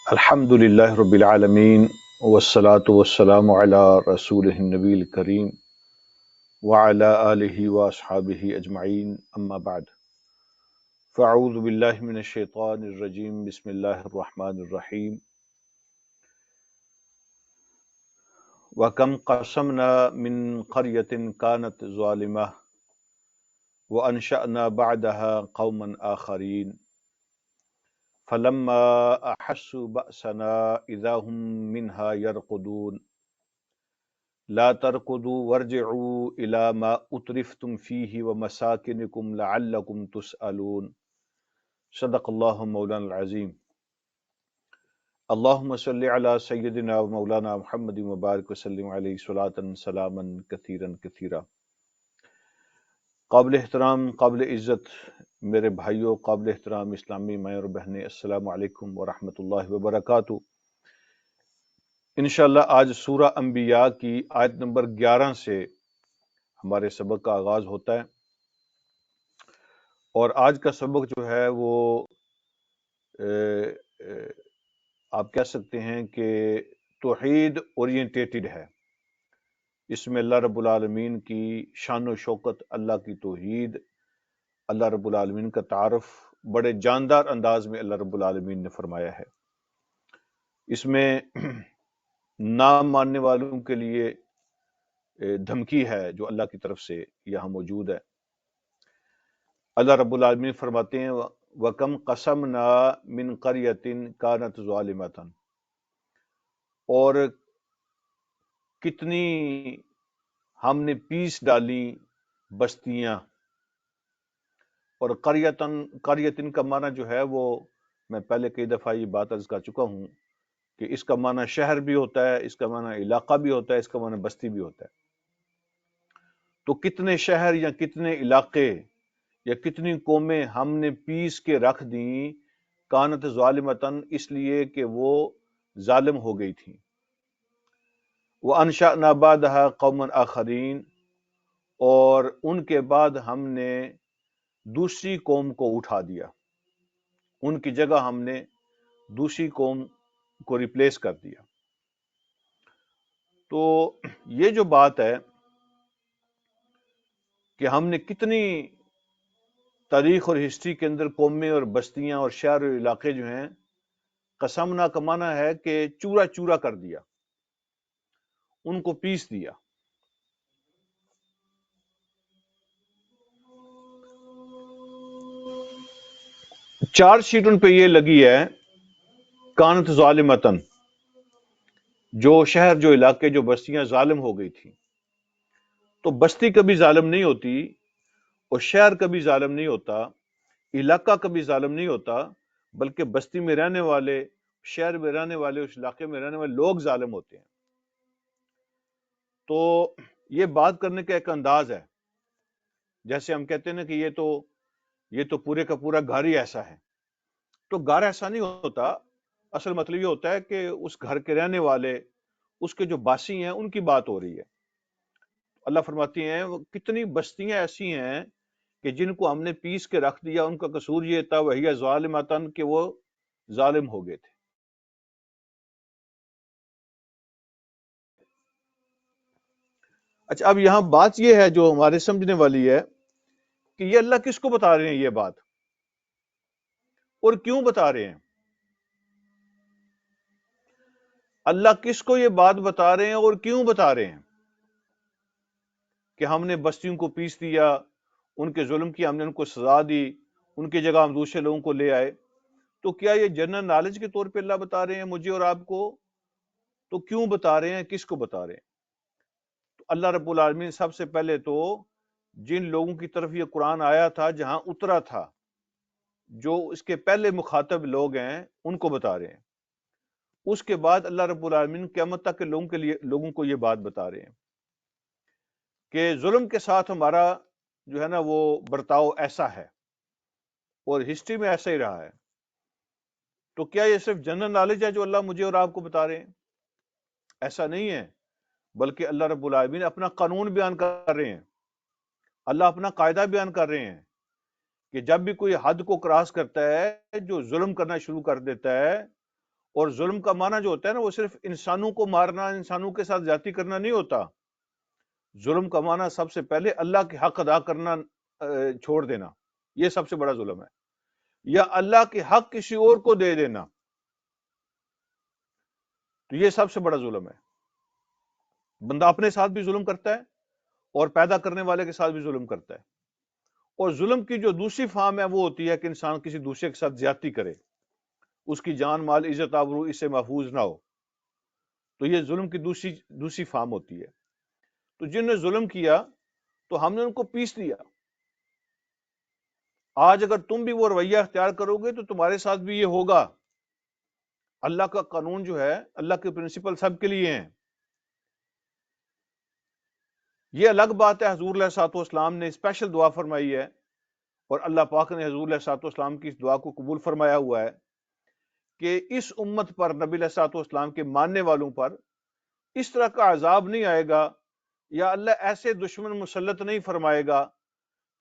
الحمد للہ رب العالمین والصلاة والسلام علی رسولہ النبی الکریم وعلی آلہ واصحابہ اجمعین اما بعد فاعوذ باللہ من الشیطان الرجیم بسم اللہ الرحمن الرحیم وَكَمْ قَصَمْنَا مِنْ قَرْيَةٍ كَانَتْ ظَالِمَةً وَأَنْشَأْنَا بَعْدَهَا قَوْمًا آخَرِينَ فَلَمَّا أَحَسُّوا بَأْسَنَا إِذَا هُمْ مِنْهَا يَرْقُدُونَ لا تركضوا وارجعوا إلى ما أترفتم فيه ومساكنكم لعلكم تسألون صدق الله مولانا العظيم اللهم صل على سيدنا ومولانا محمد وبارك وسلم عليه صلاة سلاما كثيرا كثيرا۔ قابل احترام، قابل عزت میرے بھائیوں، قابل احترام اسلامی مائیں اور بہنیں، السلام علیکم ورحمۃ اللہ وبرکاتہ۔ انشاءاللہ آج سورہ انبیاء کی آیت نمبر 11 سے ہمارے سبق کا آغاز ہوتا ہے، اور آج کا سبق جو ہے وہ آپ کہہ سکتے ہیں کہ توحید اورینٹیٹڈ ہے۔ اس میں اللہ رب العالمین کی شان و شوکت، اللہ کی توحید، اللہ رب العالمین کا تعارف بڑے جاندار انداز میں اللہ رب العالمین نے فرمایا ہے۔ اس میں نہ ماننے والوں کے لیے دھمکی ہے جو اللہ کی طرف سے یہاں موجود ہے۔ اللہ رب العالمین فرماتے ہیں وَكَمْ قَصَمْنَا مِنْ قَرْيَةٍ كَانَتْ ظَالِمَةً، اور کتنی ہم نے پیس ڈالی بستیاں۔ اور قریتن کا معنی جو ہے وہ میں پہلے کئی دفعہ یہ بات عرض کر چکا ہوں کہ اس کا معنی شہر بھی ہوتا ہے، اس کا معنی علاقہ بھی ہوتا ہے، اس کا معنی بستی بھی ہوتا ہے۔ تو کتنے شہر یا کتنے علاقے یا کتنی قومیں ہم نے پیس کے رکھ دیں، کانت ظالمتن، اس لیے کہ وہ ظالم ہو گئی تھیں۔ وَأَنشَأْنَا بَعْدَهَا قَوْمًا آخَرِينَ، اور ان کے بعد ہم نے دوسری قوم کو اٹھا دیا، ان کی جگہ ہم نے دوسری قوم کو ریپلیس کر دیا۔ تو یہ جو بات ہے کہ ہم نے کتنی تاریخ اور ہسٹری کے اندر قومیں اور بستیاں اور شہر اور علاقے جو ہیں، قسمنا کا معنی ہے کہ چورا چورا کر دیا، ان کو پیس دیا۔ چارج شیٹ ان پہ یہ لگی ہے کانت ظالمتن، جو شہر، جو علاقے، جو بستیاں ظالم ہو گئی تھی۔ تو بستی کبھی ظالم نہیں ہوتی، اور شہر کبھی ظالم نہیں ہوتا، علاقہ کبھی ظالم نہیں ہوتا، بلکہ بستی میں رہنے والے، شہر میں رہنے والے، اس علاقے میں رہنے والے لوگ ظالم ہوتے ہیں۔ تو یہ بات کرنے کا ایک انداز ہے، جیسے ہم کہتے ہیں نا کہ یہ تو پورے کا پورا گھر ہی ایسا ہے۔ تو گھر ایسا نہیں ہوتا، اصل مطلب یہ ہوتا ہے کہ اس گھر کے رہنے والے، اس کے جو باسی ہیں، ان کی بات ہو رہی ہے۔ اللہ فرماتی ہیں کتنی بستیاں ایسی ہیں کہ جن کو ہم نے پیس کے رکھ دیا، ان کا قصور یہ تھا وہی ظالماتن، کہ وہ ظالم ہو گئے تھے۔ اچھا، اب یہاں بات یہ ہے جو ہمارے سمجھنے والی ہے کہ یہ اللہ کس کو بتا رہے ہیں یہ بات، اور کیوں بتا رہے ہیں؟ اللہ کس کو یہ بات بتا رہے ہیں اور کیوں بتا رہے ہیں کہ ہم نے بستیوں کو پیس دیا، ان کے ظلم کی ہم نے ان کو سزا دی، ان کی جگہ ہم دوسرے لوگوں کو لے آئے؟ تو کیا یہ جنرل نالج کے طور پہ اللہ بتا رہے ہیں مجھے اور آپ کو؟ تو کیوں بتا رہے ہیں، کس کو بتا رہے ہیں؟ تو اللہ رب العالمین سب سے پہلے تو جن لوگوں کی طرف یہ قرآن آیا تھا، جہاں اترا تھا، جو اس کے پہلے مخاطب لوگ ہیں، ان کو بتا رہے ہیں۔ اس کے بعد اللہ رب العالمین قیامت تک کے لوگوں کو یہ بات بتا رہے ہیں کہ ظلم کے ساتھ ہمارا جو ہے نا وہ برتاؤ ایسا ہے، اور ہسٹری میں ایسا ہی رہا ہے۔ تو کیا یہ صرف جنرل نالج ہے جو اللہ مجھے اور آپ کو بتا رہے ہیں؟ ایسا نہیں ہے، بلکہ اللہ رب العالمین اپنا قانون بیان کر رہے ہیں، اللہ اپنا قاعدہ بیان کر رہے ہیں کہ جب بھی کوئی حد کو کراس کرتا ہے، جو ظلم کرنا شروع کر دیتا ہے، اور ظلم کا معنی جو ہوتا ہے نا وہ صرف انسانوں کو مارنا، انسانوں کے ساتھ زیادتی کرنا نہیں ہوتا. ظلم کا معنی سب سے پہلے اللہ کے حق ادا کرنا چھوڑ دینا، یہ سب سے بڑا ظلم ہے. یا اللہ کے حق کسی اور کو دے دینا، تو یہ سب سے بڑا ظلم ہے. بندہ اپنے ساتھ بھی ظلم کرتا ہے اور پیدا کرنے والے کے ساتھ بھی ظلم کرتا ہے. اور ظلم کی جو دوسری فارم ہے وہ ہوتی ہے کہ انسان کسی دوسرے کے ساتھ زیادتی کرے، اس کی جان مال عزت آبرو اس سے محفوظ نہ ہو، تو یہ ظلم کی دوسری فارم ہوتی ہے. تو جن نے ظلم کیا تو ہم نے ان کو پیس دیا. آج اگر تم بھی وہ رویہ اختیار کرو گے تو تمہارے ساتھ بھی یہ ہوگا. اللہ کا قانون جو ہے، اللہ کے پرنسپل سب کے لیے ہیں. یہ الگ بات ہے حضور علیہ الصلوۃ والسلام نے اسپیشل دعا فرمائی ہے، اور اللہ پاک نے حضور علیہ الصلوۃ والسلام کی اس دعا کو قبول فرمایا ہوا ہے کہ اس امت پر، نبی علیہ الصلوۃ والسلام کے ماننے والوں پر اس طرح کا عذاب نہیں آئے گا، یا اللہ ایسے دشمن مسلط نہیں فرمائے گا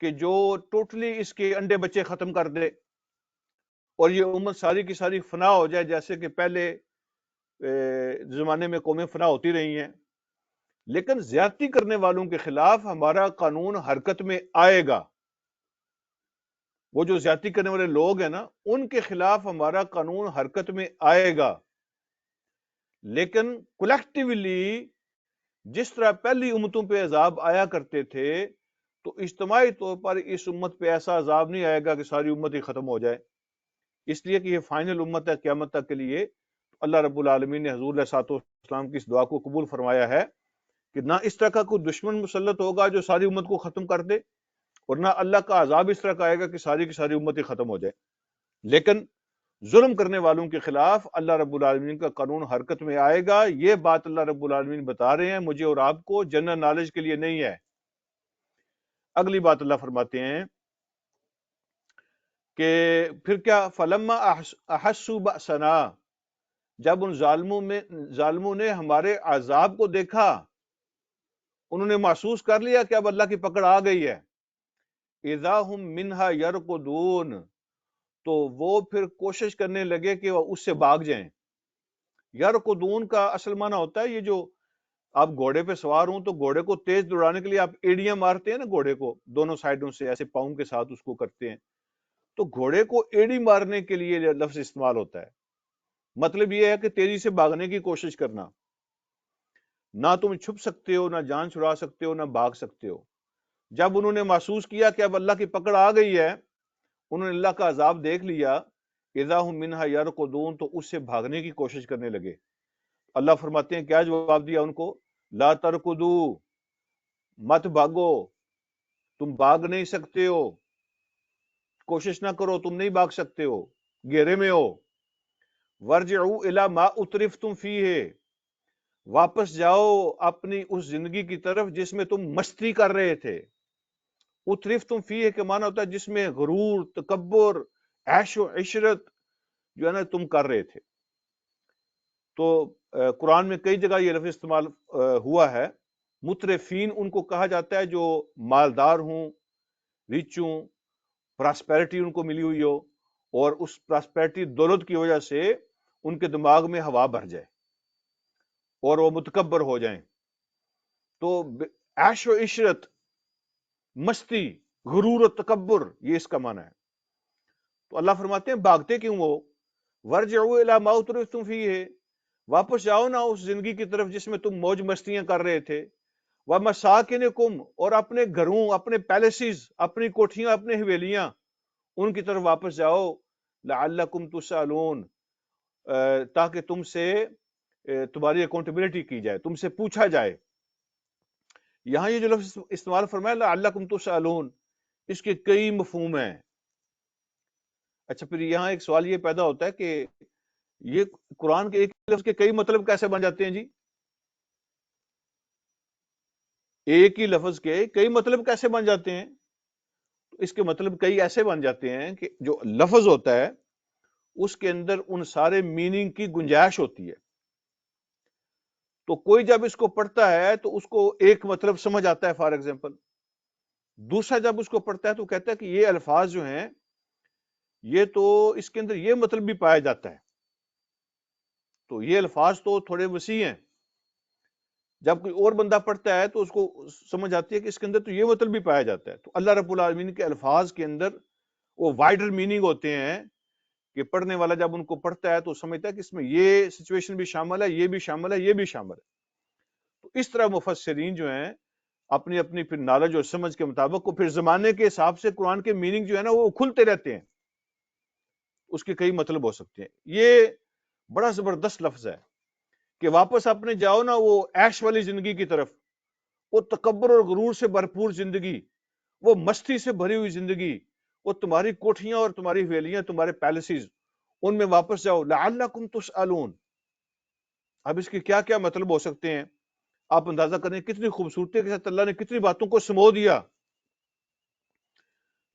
کہ جو ٹوٹلی اس کے انڈے بچے ختم کر دے اور یہ امت ساری کی ساری فنا ہو جائے، جیسے کہ پہلے زمانے میں قومیں فنا ہوتی رہی ہیں. لیکن زیادتی کرنے والوں کے خلاف ہمارا قانون حرکت میں آئے گا. وہ جو زیادتی کرنے والے لوگ ہیں نا، ان کے خلاف ہمارا قانون حرکت میں آئے گا. لیکن کولیکٹیولی جس طرح پہلی امتوں پہ عذاب آیا کرتے تھے، تو اجتماعی طور پر اس امت پہ ایسا عذاب نہیں آئے گا کہ ساری امت ہی ختم ہو جائے. اس لیے کہ یہ فائنل امت ہے قیامت تک کے لیے. اللہ رب العالمین نے حضور علیہ الصلوۃ والسلام کی اس دعا کو قبول فرمایا ہے کہ نہ اس طرح کا کوئی دشمن مسلط ہوگا جو ساری امت کو ختم کر دے، اور نہ اللہ کا عذاب اس طرح کا آئے گا کہ ساری کی ساری امت ہی ختم ہو جائے. لیکن ظلم کرنے والوں کے خلاف اللہ رب العالمین کا قانون حرکت میں آئے گا. یہ بات اللہ رب العالمین بتا رہے ہیں مجھے اور آپ کو، جنرل نالج کے لیے نہیں ہے. اگلی بات اللہ فرماتے ہیں کہ پھر کیا، فلما احسوا بأسنا، جب ان ظالموں نے ہمارے عذاب کو دیکھا، انہوں نے محسوس کر لیا کہ اب اللہ کی پکڑ آ گئی ہے، اذا هم منها يركضون، تو وہ پھر کوشش کرنے لگے کہ وہ اس سے بھاگ جائیں. یرکضون کا اصل معنی ہوتا ہے، یہ جو آپ گھوڑے پہ سوار ہوں تو گھوڑے کو تیز دوڑانے کے لیے آپ ایڑیاں مارتے ہیں نا، گھوڑے کو دونوں سائڈوں سے ایسے پاؤں کے ساتھ اس کو کرتے ہیں، تو گھوڑے کو ایڑی مارنے کے لیے یہ لفظ استعمال ہوتا ہے. مطلب یہ ہے کہ تیزی سے بھاگنے کی کوشش کرنا. نہ تم چھپ سکتے ہو، نہ جان چھڑا سکتے ہو، نہ بھاگ سکتے ہو. جب انہوں نے محسوس کیا کہ اب اللہ کی پکڑ آ گئی ہے، انہوں نے اللہ کا عذاب دیکھ لیا، اذا هم منها يركضون، تو اس سے بھاگنے کی کوشش کرنے لگے. اللہ فرماتے ہیں کیا جواب دیا ان کو، لا ترکضوا، مت بھاگو، تم بھاگ نہیں سکتے ہو، کوشش نہ کرو، تم نہیں بھاگ سکتے ہو، گھیرے میں ہو. ورجعوا الى ما اترفتم فیہ، واپس جاؤ اپنی اس زندگی کی طرف جس میں تم مستی کر رہے تھے. اترفتم فیہ کے معنی ہوتا ہے جس میں غرور، تکبر، عیش و عشرت جو ہے نا تم کر رہے تھے. تو قرآن میں کئی جگہ یہ لفظ استعمال ہوا ہے. مترفین ان کو کہا جاتا ہے جو مالدار ہوں، ریچ ہوں، پراسپیرٹی ان کو ملی ہوئی ہو، اور اس پراسپیرٹی دولت کی وجہ سے ان کے دماغ میں ہوا بھر جائے اور وہ متکبر ہو جائیں. تو عیش و عشرت، مستی، غرور و تکبر، یہ اس کا معنی ہے. تو اللہ فرماتے ہیں بھاگتے کیوں ہو، ورجعوا الی ما اترفتم فیہ، واپس جاؤ نا اس زندگی کی طرف جس میں تم موج مستیاں کر رہے تھے. ومساکنکم، اور اپنے گھروں، اپنے پیلسز، اپنی کوٹھیاں، اپنے حویلیاں، ان کی طرف واپس جاؤ. لعلکم تسألون، تاکہ تم سے تمہاری اکاؤنٹیبلٹی کی جائے، تم سے پوچھا جائے. یہاں یہ جو لفظ استعمال فرمایا لعلکم تسألون، اس کے کئی مفہوم ہیں. اچھا، پھر یہاں ایک سوال یہ پیدا ہوتا ہے کہ یہ قرآن کے ایک لفظ کے کئی مطلب کیسے بن جاتے ہیں جی؟ ایک ہی لفظ کے کئی مطلب کیسے بن جاتے ہیں؟ اس کے مطلب کئی ایسے بن جاتے ہیں کہ جو لفظ ہوتا ہے اس کے اندر ان سارے میننگ کی گنجائش ہوتی ہے. تو کوئی جب اس کو پڑھتا ہے تو اس کو ایک مطلب سمجھ آتا ہے، فار ایگزامپل. دوسرا جب اس کو پڑھتا ہے تو کہتا ہے کہ یہ الفاظ جو ہیں یہ تو اس کے اندر یہ مطلب بھی پایا جاتا ہے. تو یہ الفاظ تو تھوڑے وسیع ہیں، جب کوئی اور بندہ پڑھتا ہے تو اس کو سمجھ آتی ہے کہ اس کے اندر تو یہ مطلب بھی پایا جاتا ہے۔ تو اللہ رب العالمین کے الفاظ کے اندر وہ وائڈر میننگ ہوتے ہیں کہ پڑھنے والا جب ان کو پڑھتا ہے تو سمجھتا ہے کہ اس میں یہ سچویشن بھی شامل ہے، یہ بھی شامل ہے، یہ بھی شامل ہے۔ تو اس طرح مفسرین جو ہیں اپنی اپنی پھر نالج اور سمجھ کے مطابق، پھر زمانے کے حساب سے قرآن کے میننگ جو ہے نا وہ کھلتے رہتے ہیں، اس کے کئی مطلب ہو سکتے ہیں۔ یہ بڑا زبردست لفظ ہے کہ واپس اپنے جاؤ نا وہ عیش والی زندگی کی طرف، وہ تکبر اور غرور سے بھرپور زندگی، وہ مستی سے بھری ہوئی زندگی، وہ تمہاری کوٹھیاں اور تمہاری حویلیاں، تمہارے پیلسز، ان میں واپس جاؤ۔ لعلکم تسألون، اب اس کے کیا کیا مطلب ہو سکتے ہیں، آپ اندازہ کریں کتنی خوبصورتی کے ساتھ اللہ نے کتنی باتوں کو سمو دیا۔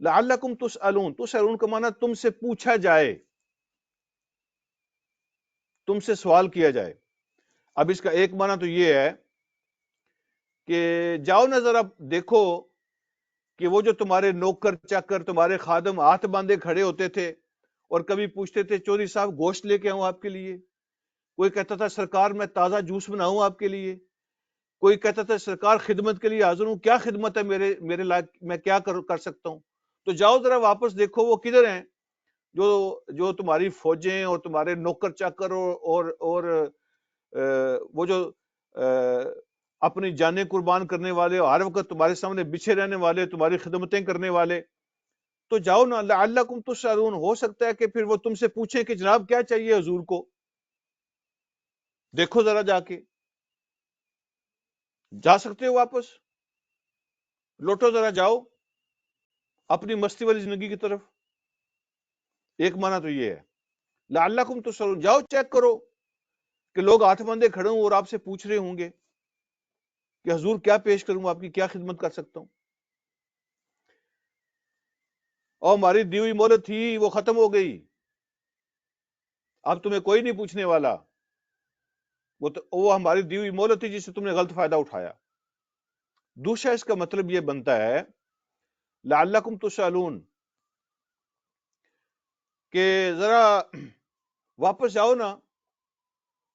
لعلکم تسألون، تسألون کا معنی تم سے پوچھا جائے، تم سے سوال کیا جائے۔ اب اس کا ایک معنی تو یہ ہے کہ جاؤ نا ذرا دیکھو کہ وہ جو تمہارے نوکر چاکر، تمہارے خادم ہاتھ باندھے کھڑے ہوتے تھے اور کبھی پوچھتے تھے چودھری صاحب گوشت لے کے آؤں آپ کے لیے، کوئی کہتا تھا سرکار میں تازہ جوس بناؤں آپ کے لیے، کوئی کہتا تھا سرکار خدمت کے لیے حاضر ہوں، کیا خدمت ہے میرے لائق، میں کیا کر سکتا ہوں۔ تو جاؤ ذرا واپس دیکھو وہ کدھر ہیں جو تمہاری فوجیں اور تمہارے نوکر چاکر اور وہ جو اپنی جانیں قربان کرنے والے، ہر وقت تمہارے سامنے بچھے رہنے والے، تمہاری خدمتیں کرنے والے۔ تو جاؤ نا، لعلکم تسألون، ہو سکتا ہے کہ پھر وہ تم سے پوچھیں کہ جناب کیا چاہیے حضور کو، دیکھو ذرا جا کے، جا سکتے ہو واپس، لوٹو ذرا جاؤ اپنی مستی والی زندگی کی طرف۔ ایک معنی تو یہ ہے لعلکم تسألون، جاؤ چیک کرو کہ لوگ ہاتھ بندے کھڑے ہوں اور آپ سے پوچھ رہے ہوں گے کہ حضور کیا پیش کروں، آپ کی کیا خدمت کر سکتا ہوں، اور ہماری دی ہوئی مہلت تھی وہ ختم ہو گئی، اب تمہیں کوئی نہیں پوچھنے والا، وہ ہماری دی ہوئی مہلت تھی جس سے تم نے غلط فائدہ اٹھایا۔ دوسرا اس کا مطلب یہ بنتا ہے لعلکم تسألون کہ ذرا واپس جاؤ نا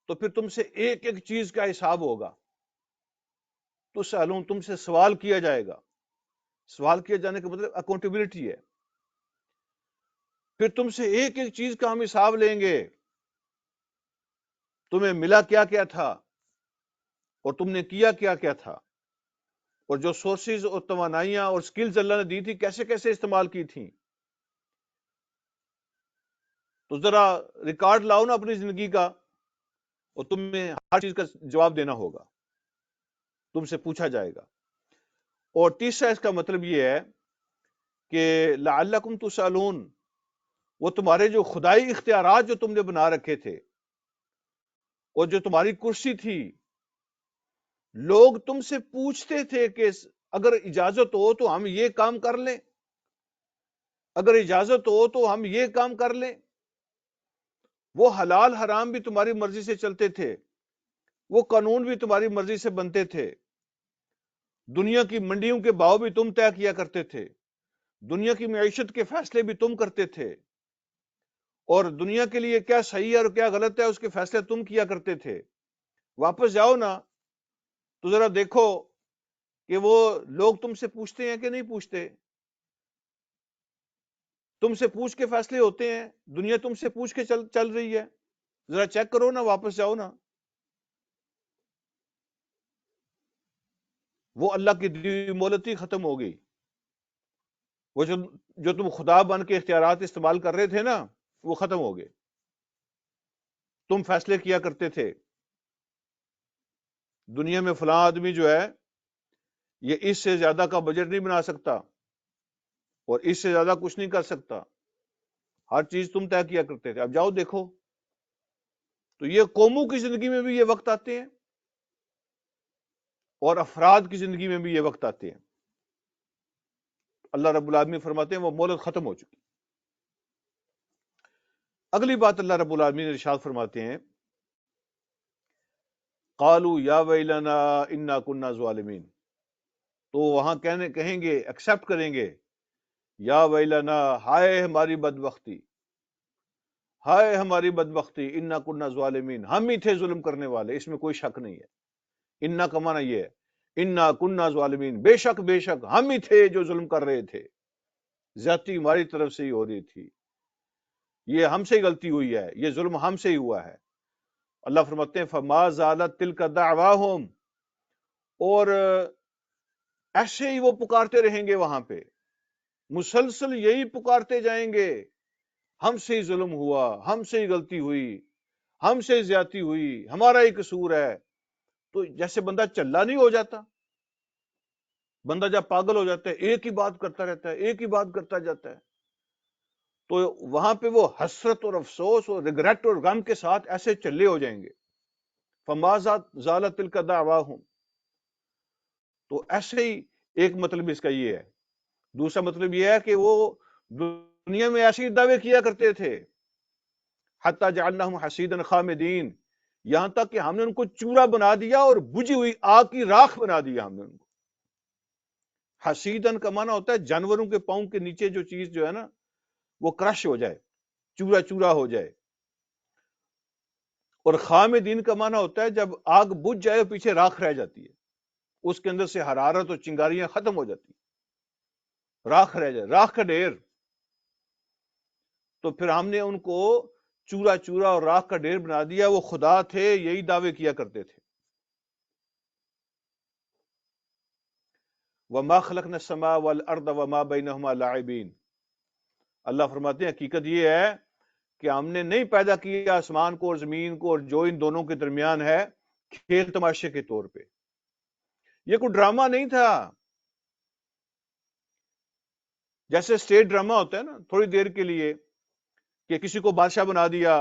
تو پھر تم سے ایک ایک چیز کا حساب ہوگا۔ تسألون، تم سے سوال کیا جائے گا، سوال کیا جانے کا مطلب اکاؤنٹیبلٹی ہے، پھر تم سے ایک ایک چیز کا ہم حساب لیں گے، تمہیں ملا کیا کیا تھا اور تم نے کیا کیا کیا تھا، اور جو سورسز اور توانائیاں اور سکلز اللہ نے دی تھی کیسے کیسے استعمال کی تھیں۔ تو ذرا ریکارڈ لاؤ نا اپنی زندگی کا، اور تمہیں ہر چیز کا جواب دینا ہوگا، تم سے پوچھا جائے گا۔ اور تیسرا اس کا مطلب یہ ہے کہ لعلکم تسألون، وہ تمہارے جو خدائی اختیارات جو تم نے بنا رکھے تھے اور جو تمہاری کرسی تھی، لوگ تم سے پوچھتے تھے کہ اگر اجازت ہو تو ہم یہ کام کر لیں، اگر اجازت ہو تو ہم یہ کام کر لیں۔ وہ حلال حرام بھی تمہاری مرضی سے چلتے تھے، وہ قانون بھی تمہاری مرضی سے بنتے تھے، دنیا کی منڈیوں کے بھاؤ بھی تم طے کیا کرتے تھے، دنیا کی معیشت کے فیصلے بھی تم کرتے تھے، اور دنیا کے لیے کیا صحیح ہے اور کیا غلط ہے اس کے فیصلے تم کیا کرتے تھے۔ واپس جاؤ نا تو ذرا دیکھو کہ وہ لوگ تم سے پوچھتے ہیں کہ نہیں پوچھتے، تم سے پوچھ کے فیصلے ہوتے ہیں، دنیا تم سے پوچھ کے چل رہی ہے، ذرا چیک کرو نا، واپس جاؤ نا۔ وہ اللہ کی دی ہوئی مہلت ہی ختم ہو گئی، وہ جو تم خدا بن کے اختیارات استعمال کر رہے تھے نا وہ ختم ہو گئے، تم فیصلے کیا کرتے تھے دنیا میں فلاں آدمی جو ہے یہ اس سے زیادہ کا بجٹ نہیں بنا سکتا اور اس سے زیادہ کچھ نہیں کر سکتا، ہر چیز تم طے کیا کرتے تھے۔ اب جاؤ دیکھو، تو یہ قوموں کی زندگی میں بھی یہ وقت آتے ہیں اور افراد کی زندگی میں بھی یہ وقت آتے ہیں۔ اللہ رب العالمین فرماتے ہیں وہ مہلت ختم ہو چکی۔ اگلی بات اللہ رب العالمین ارشاد فرماتے ہیں قالوا یا ویلنا انا کنا ظالمین، تو وہاں کہیں گے، ایکسپٹ کریں گے، یا ویلنا، ہائے ہماری بدبختی، ہائے ہماری بدبختی، انا کننا ظالمین، ہم ہی تھے ظلم کرنے والے، اس میں کوئی شک نہیں ہے۔ انا کا معنی یہ ہے، انا کننا ظالمین، بے شک ہم ہی تھے جو ظلم کر رہے تھے، زیادتی ہماری طرف سے ہی ہو رہی تھی، یہ ہم سے غلطی ہوئی ہے، یہ ظلم ہم سے ہی ہوا ہے۔ اللہ فرماتے ہیں فما زالت تلک دعواہم، اور ایسے ہی وہ پکارتے رہیں گے، وہاں پہ مسلسل یہی پکارتے جائیں گے، ہم سے ہی ظلم ہوا، ہم سے ہی غلطی ہوئی، ہم سے ہی زیادتی ہوئی، ہمارا ہی قصور ہے۔ تو جیسے بندہ چلا نہیں ہو جاتا، بندہ جب پاگل ہو جاتا ہے ایک ہی بات کرتا رہتا ہے، ایک ہی بات کرتا جاتا ہے، تو وہاں پہ وہ حسرت اور افسوس اور ریگریٹ اور غم کے ساتھ ایسے چلے ہو جائیں گے۔ فما زالت تلک دعواہم، تو ایسے ہی ایک مطلب اس کا یہ ہے۔ دوسرا مطلب یہ ہے کہ وہ دنیا میں ایسے ہی دعوے کیا کرتے تھے، حتی جعلناہم حصیدا خامدین، یہاں تک کہ ہم نے ان کو چورا بنا دیا اور بجھی ہوئی آگ کی راکھ بنا دیا ہم نے ان کو۔ حصیدن کا معنی ہوتا ہے جانوروں کے پاؤں کے نیچے جو چیز جو ہے نا وہ کرش ہو جائے، چورا چورا ہو جائے، اور خامدین کا معنی ہوتا ہے جب آگ بجھ جائے اور پیچھے راکھ رہ جاتی ہے، اس کے اندر سے حرارت اور چنگاریاں ختم ہو جاتی ہیں، راکھ رہ جائے، راکھ کا ڈھیر۔ تو پھر ہم نے ان کو چورا چورا اور راکھ کا ڈھیر بنا دیا، وہ خدا تھے، یہی دعوے کیا کرتے تھے۔ وَمَا خَلَقْنَا السَّمَاءَ وَالْأَرْضَ وَمَا بَيْنَهُمَا لَاعِبِينَ، اللہ فرماتے ہیں حقیقت یہ ہے کہ ہم نے نہیں پیدا کیا آسمان کو اور زمین کو اور جو ان دونوں کے درمیان ہے کھیل تماشے کے طور پہ، یہ کوئی ڈرامہ نہیں تھا۔ جیسے اسٹیج ڈرامہ ہوتا ہے نا، تھوڑی دیر کے لیے کہ کسی کو بادشاہ بنا دیا،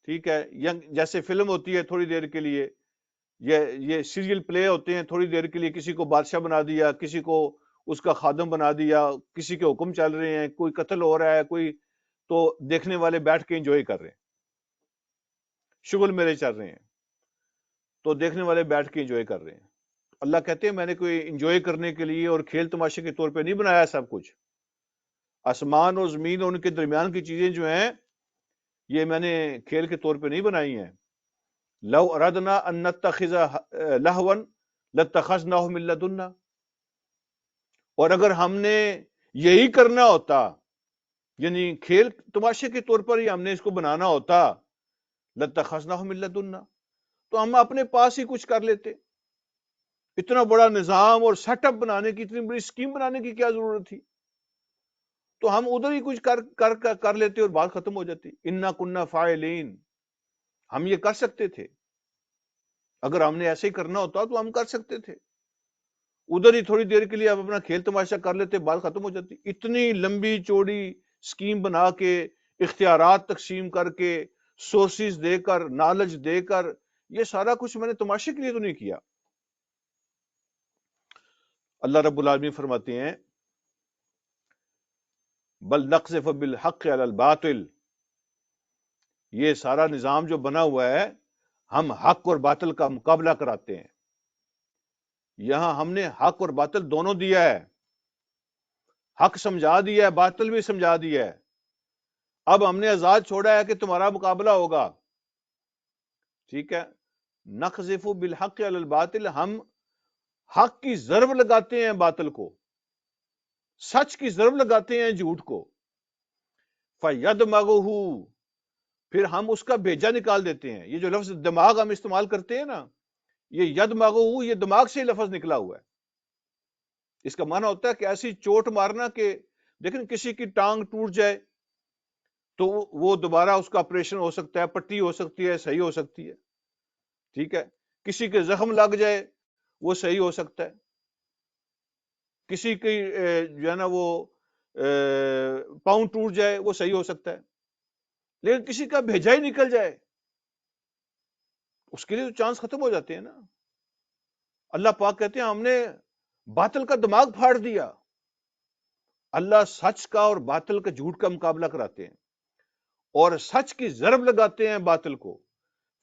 ٹھیک ہے، جیسے فلم ہوتی ہے تھوڑی دیر کے لیے، یہ سیریل پلے ہوتے ہیں تھوڑی دیر کے لیے، کسی کو بادشاہ بنا دیا، کسی کو اس کا خادم بنا دیا، کسی کے حکم چل رہے ہیں، کوئی قتل ہو رہا ہے، کوئی، تو دیکھنے والے بیٹھ کے انجوائے کر رہے ہیں، شغل میلے چل رہے ہیں، تو دیکھنے والے بیٹھ کے انجوائے کر رہے ہیں۔ اللہ کہتے ہیں میں نے کوئی انجوائے کرنے کے لیے اور کھیل تماشے کے طور پہ نہیں بنایا سب کچھ۔ آسمان اور زمین اور ان کے درمیان کی چیزیں جو ہیں یہ میں نے کھیل کے طور پہ نہیں بنائی ہیں۔ لو اردنا ان نتخذ لہوا لاتخذناہ من لدنا، اور اگر ہم نے یہی کرنا ہوتا، یعنی کھیل تماشے کے طور پر ہی ہم نے اس کو بنانا ہوتا، لاتخذناہ من لدنا، تو ہم اپنے پاس ہی کچھ کر لیتے۔ اتنا بڑا نظام اور سیٹ اپ بنانے کی، اتنی بڑی اسکیم بنانے کی کیا ضرورت تھی؟ تو ہم ادھر ہی کچھ کر لیتے اور بات ختم ہو جاتی۔ انا کننا فاعلین، ہم یہ کر سکتے تھے، اگر ہم نے ایسے ہی کرنا ہوتا تو ہم کر سکتے تھے، ادھر ہی تھوڑی دیر کے لیے آپ اپنا کھیل تماشا کر لیتے، بات ختم ہو جاتی۔ اتنی لمبی چوڑی اسکیم بنا کے، اختیارات تقسیم کر کے، سورسز دے کر، نالج دے کر، یہ سارا کچھ میں نے تماشے کے لیے تو نہیں کیا۔ اللہ رب العالمین فرماتے ہیں بل نقذف بالحق علی الباطل، یہ سارا نظام جو بنا ہوا ہے ہم حق اور باطل کا مقابلہ کراتے ہیں۔ یہاں ہم نے حق اور باطل دونوں دیا ہے، حق سمجھا دیا ہے، باطل بھی سمجھا دیا ہے، اب ہم نے آزاد چھوڑا ہے کہ تمہارا مقابلہ ہوگا، ٹھیک ہے۔ نقذف بالحق علی الباطل، ہم حق کی ضرب لگاتے ہیں باطل کو، سچ کی ضرب لگاتے ہیں جھوٹ کو۔ فَيَدْمَغُهُ، پھر ہم اس کا بیجا نکال دیتے ہیں۔ یہ جو لفظ دماغ ہم استعمال کرتے ہیں نا، یہ یدمغہ، یہ دماغ سے ہی لفظ نکلا ہوا ہے۔ اس کا معنی ہوتا ہے کہ ایسی چوٹ مارنا کہ لیکن کسی کی ٹانگ ٹوٹ جائے تو وہ دوبارہ اس کا آپریشن ہو سکتا ہے، پٹی ہو سکتی ہے، صحیح ہو سکتی ہے، ٹھیک ہے۔ کسی کے زخم لگ جائے وہ صحیح ہو سکتا ہے، کسی کی جو ہے نا وہ پاؤں ٹوٹ جائے وہ صحیح ہو سکتا ہے، لیکن کسی کا بھیجا ہی نکل جائے اس کے لیے تو چانس ختم ہو جاتے ہیں نا۔ اللہ پاک کہتے ہیں ہم نے باطل کا دماغ پھاڑ دیا۔ اللہ سچ کا اور باطل کا، جھوٹ کا مقابلہ کراتے ہیں اور سچ کی ضرب لگاتے ہیں باطل کو۔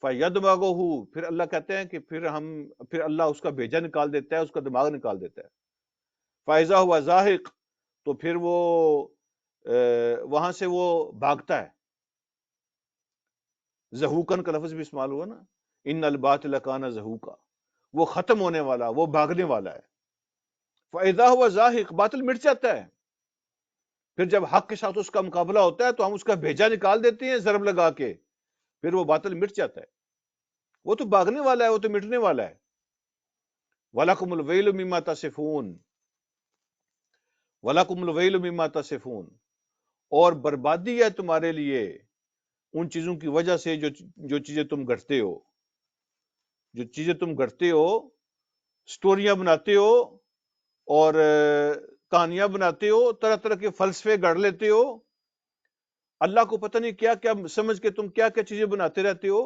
فَيَدْمَغُهُ، پھر اللہ کہتے ہیں کہ پھر اللہ اس کا بھیجا نکال دیتا ہے، اس کا دماغ نکال دیتا ہے۔ فَإِذَا هُوَ زَاهِقٌ، تو پھر وہ وہاں سے وہ بھاگتا ہے، زہوکن کا لفظ بھی استعمال ہوا نا، ان الباطل کان زہوکا، وہ ختم ہونے والا، وہ بھاگنے والا ہے۔ فَإِذَا هُوَ زَاهِقٌ، باطل مٹ جاتا ہے، پھر جب حق کے ساتھ اس کا مقابلہ ہوتا ہے تو ہم اس کا بھیجا نکال دیتے ہیں ضرب لگا کے، پھر وہ باطل مٹ جاتا ہے۔ وہ تو بھاگنے والا ہے، وہ تو مٹنے والا ہے۔ وَلَكُمُ الْوَيْلُ مِمَّا تَصِفُونَ، وَلَكُمُ الْوَيْلُ مِمَّا تَصِفُونَ، اور بربادی ہے تمہارے لیے ان چیزوں کی وجہ سے جو چیزیں تم گھڑتے ہو، جو چیزیں تم گھڑتے ہو، سٹوریاں بناتے ہو اور کہانیاں بناتے ہو، طرح طرح کے فلسفے گڑھ لیتے ہو، اللہ کو پتہ نہیں کیا کیا سمجھ کے تم کیا کیا چیزیں بناتے رہتے ہو،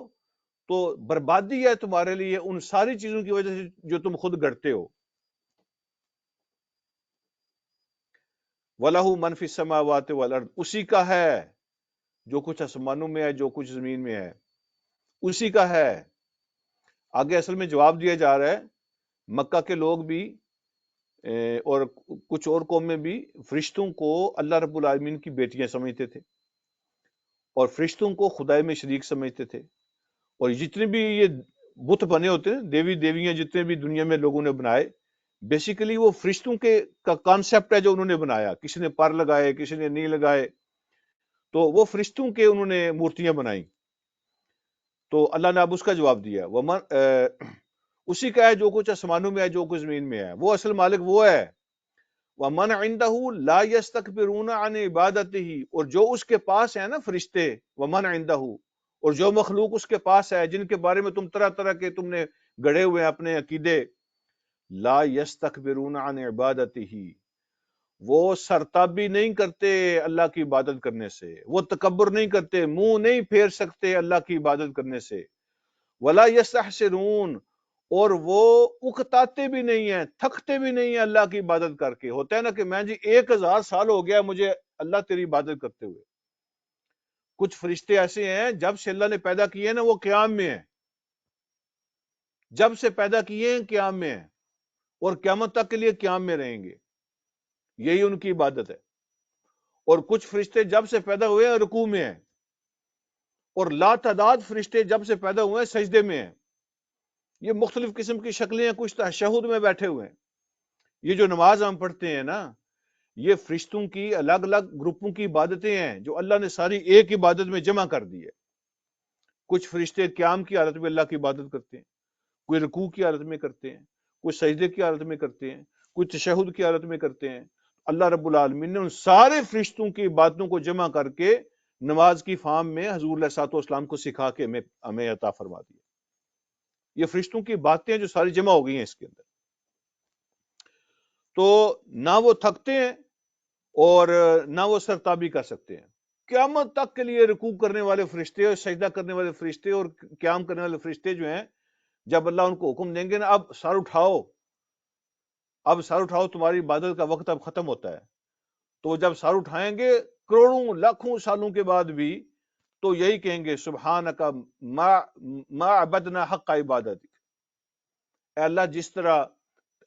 تو بربادی ہے تمہارے لیے ان ساری چیزوں کی وجہ سے جو تم خود گھڑتے ہو۔ وَلَهُ مَنْ فِي السَّمَاوَاتِ وَالْأَرْضِ، اسی کا ہے جو کچھ آسمانوں میں ہے، جو کچھ زمین میں ہے، اسی کا ہے۔ آگے اصل میں جواب دیا جا رہا ہے، مکہ کے لوگ بھی اور کچھ اور قومیں بھی فرشتوں کو اللہ رب العالمین کی بیٹیاں سمجھتے تھے اور فرشتوں کو خدائے میں شریک سمجھتے تھے، اور جتنے بھی یہ بت بنے ہوتے ہیں، دیوی دیویاں جتنے بھی دنیا میں لوگوں نے بنائے، بیسیکلی وہ فرشتوں کے کا کانسیپٹ ہے جو انہوں نے بنایا، کسی نے پر لگائے، کسی نے نہیں لگائے، تو وہ فرشتوں کے انہوں نے مورتیاں بنائیں۔ تو اللہ نے اب اس کا جواب دیا، اسی کا ہے جو کچھ آسمانوں میں ہے، جو کچھ زمین میں ہے، وہ اصل مالک وہ ہے۔ وَمَنْ عِنْدَهُ لَا يَسْتَكْبِرُونَ عَنْ عِبَادَتِهِ، اور جو اس کے پاس ہے نا فرشتے، وَمَنْ عِنْدَهُ، اور جو مخلوق اس کے پاس ہے جن کے بارے میں تم طرح طرح کے تم نے گڑے ہوئے ہیں اپنے عقیدے، لا يَسْتَكْبِرُونَ عَنْ عِبَادَتِهِ، وہ سرتابی نہیں کرتے اللہ کی عبادت کرنے سے، وہ تکبر نہیں کرتے، منہ نہیں پھیر سکتے اللہ کی عبادت کرنے سے، وَلَا يَسْتَحْسِرُونَ، اور وہ اکتاتے بھی نہیں ہیں، تھکتے بھی نہیں ہیں اللہ کی عبادت کر کے۔ ہوتا ہے نا کہ میں جی 1000 سال ہو گیا مجھے اللہ تیری عبادت کرتے ہوئے۔ کچھ فرشتے ایسے ہیں جب سے اللہ نے پیدا کیے نا وہ قیام میں ہیں، جب سے پیدا کیے ہیں قیام میں ہیں، اور قیامت تک کے لیے قیام میں رہیں گے، یہی ان کی عبادت ہے۔ اور کچھ فرشتے جب سے پیدا ہوئے ہیں رکوع میں ہیں، اور لا تعداد فرشتے جب سے پیدا ہوئے ہیں سجدے میں ہیں۔ یہ مختلف قسم کی شکلیں ہیں، کچھ تشہد میں بیٹھے ہوئے ہیں۔ یہ جو نماز ہم پڑھتے ہیں نا، یہ فرشتوں کی الگ الگ گروپوں کی عبادتیں ہیں جو اللہ نے ساری ایک عبادت میں جمع کر دی ہے۔ کچھ فرشتے قیام کی حالت میں اللہ کی عبادت کرتے ہیں، کوئی رکوع کی حالت میں کرتے ہیں، کوئی سجدے کی حالت میں کرتے ہیں، کوئی تشہد کی حالت میں کرتے ہیں۔ اللہ رب العالمین نے ان سارے فرشتوں کی عبادتوں کو جمع کر کے نماز کی فارم میں حضور علیہ الصلوۃ والسلام کو سکھا کے ہمیں عطا فرما دیا۔ یہ فرشتوں کی باتیں جو ساری جمع ہو گئی ہیں اس کے اندر، تو نہ وہ تھکتے ہیں اور نہ وہ سرتابی کر سکتے ہیں۔ قیامت تک کے لیے رکوع کرنے والے فرشتے اور سجدہ کرنے والے فرشتے اور قیام کرنے والے فرشتے جو ہیں، جب اللہ ان کو حکم دیں گے نا اب سر اٹھاؤ، اب سر اٹھاؤ، تمہاری عبادت کا وقت اب ختم ہوتا ہے، تو جب سر اٹھائیں گے کروڑوں لاکھوں سالوں کے بعد بھی، تو یہی کہیں گے سبحانک ما عبدنا حق عبادتک، اے اللہ جس طرح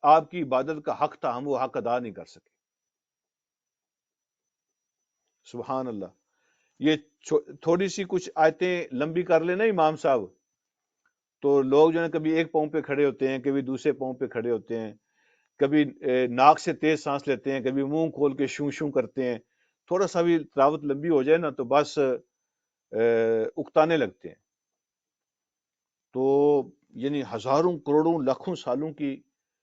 آپ کی عبادت کا حق تھا ہم وہ حق ادا نہیں کر سکے۔ سبحان اللہ۔ یہ تھوڑی سی کچھ آیتیں لمبی کر لینا امام صاحب، تو لوگ جو ہے کبھی ایک پاؤں پہ کھڑے ہوتے ہیں، کبھی دوسرے پاؤں پہ کھڑے ہوتے ہیں، کبھی ناک سے تیز سانس لیتے ہیں، کبھی منہ کھول کے شوں شوں کرتے ہیں، تھوڑا سا بھی تلاوت لمبی ہو جائے نا تو بس اکتانے لگتے ہیں۔ تو یعنی ہزاروں کروڑوں لاکھوں سالوں کی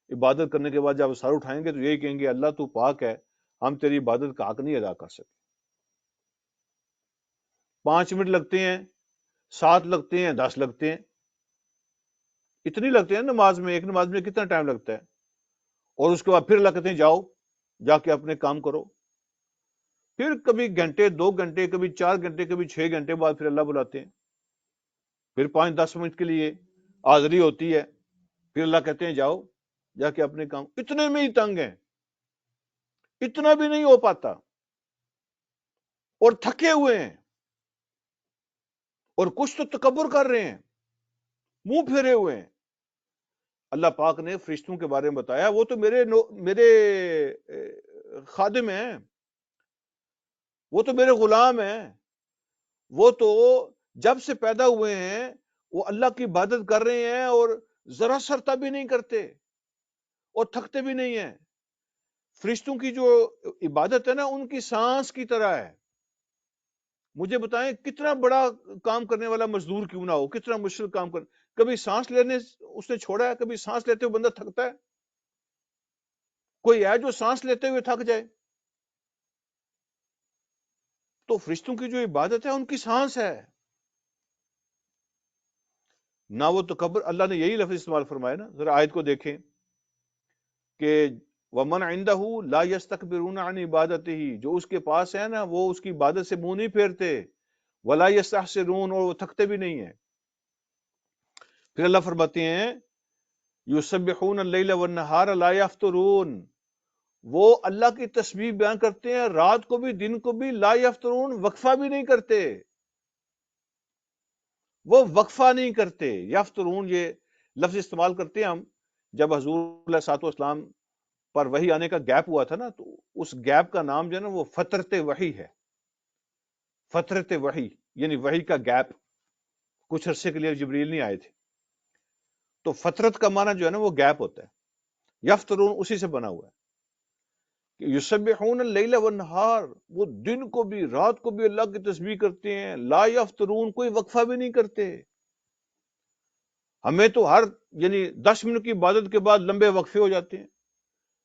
عبادت کرنے کے بعد جب سر اٹھائیں گے تو یہی کہیں گے اللہ تو پاک ہے، ہم تیری عبادت کا حق نہیں ادا کر سکتے۔ 5 منٹ لگتے ہیں، 7 لگتے ہیں، 10 لگتے ہیں، اتنی لگتے ہیں نماز میں، ایک نماز میں کتنا ٹائم لگتا ہے، اور اس کے بعد پھر اللہ کہتے ہیں جاؤ جا کے اپنے کام کرو۔ پھر کبھی گھنٹے 2 گھنٹے، کبھی 4 گھنٹے، کبھی 6 گھنٹے بعد پھر اللہ بلاتے ہیں، پھر 5-10 منٹ کے لیے حاضری ہوتی ہے، پھر اللہ کہتے ہیں جاؤ جا کے اپنے کام۔ اتنے میں ہی تنگ ہیں، اتنا بھی نہیں ہو پاتا، اور تھکے ہوئے ہیں، اور کچھ تو تکبر کر رہے ہیں، منہ پھیرے ہوئے ہیں۔ اللہ پاک نے فرشتوں کے بارے میں بتایا وہ تو میرے خادم ہیں، وہ تو میرے غلام ہیں، وہ تو جب سے پیدا ہوئے ہیں وہ اللہ کی عبادت کر رہے ہیں اور ذرا سرتا بھی نہیں کرتے اور تھکتے بھی نہیں ہیں. فرشتوں کی جو عبادت ہے نا ان کی سانس کی طرح ہے. مجھے بتائیں کتنا بڑا کام کرنے والا مزدور کیوں نہ ہو, کتنا مشکل کام کبھی سانس لینے اس نے چھوڑا ہے؟ کبھی سانس لیتے ہوئے بندہ تھکتا ہے؟ کوئی ہے جو سانس لیتے ہوئے تھک جائے؟ تو فرشتوں کی جو عبادت ہے ان کی سانس ہے نہ وہ تکبر. اللہ نے یہی لفظ استعمال فرمایا نا, ذرا آیت کو دیکھیں کہ وَمَنْ عِنْدَهُ لَا يَسْتَكْبِرُونَ عَنْ عِبَادَتِهِ, جو اس کے پاس ہے نا وہ اس کی عبادت سے منہ نہیں پھیرتے, وَلَا يَسْتَحْسِرُونَ, اور وہ تھکتے بھی نہیں ہیں. پھر اللہ فرماتے ہیں يُسَبِّحُونَ اللَّيْلَ وَالنَّهَارَ لَا يَفْتُرُونَ, وہ اللہ کی تسبیح بیان کرتے ہیں رات کو بھی دن کو بھی, لا یفترون, وقفہ بھی نہیں کرتے, وہ وقفہ نہیں کرتے. یفترون یہ لفظ استعمال کرتے ہیں ہم جب حضور علیہ الصلوۃ والسلام پر وحی آنے کا گیپ ہوا تھا نا, تو اس گیپ کا نام جو ہے نا وہ فترت وحی ہے. فترت وحی یعنی وحی کا گیپ, کچھ عرصے کے لیے جبریل نہیں آئے تھے, تو فترت کا معنی جو ہے نا وہ گیپ ہوتا ہے. یفترون اسی سے بنا ہوا ہے. یسبحون اللیل والنہار, وہ دن کو بھی رات کو بھی اللہ کی تسبیح کرتے ہیں, لا یفترون, کوئی وقفہ بھی نہیں کرتے. ہمیں تو ہر یعنی 10 منٹ کی عبادت کے بعد لمبے وقفے ہو جاتے ہیں,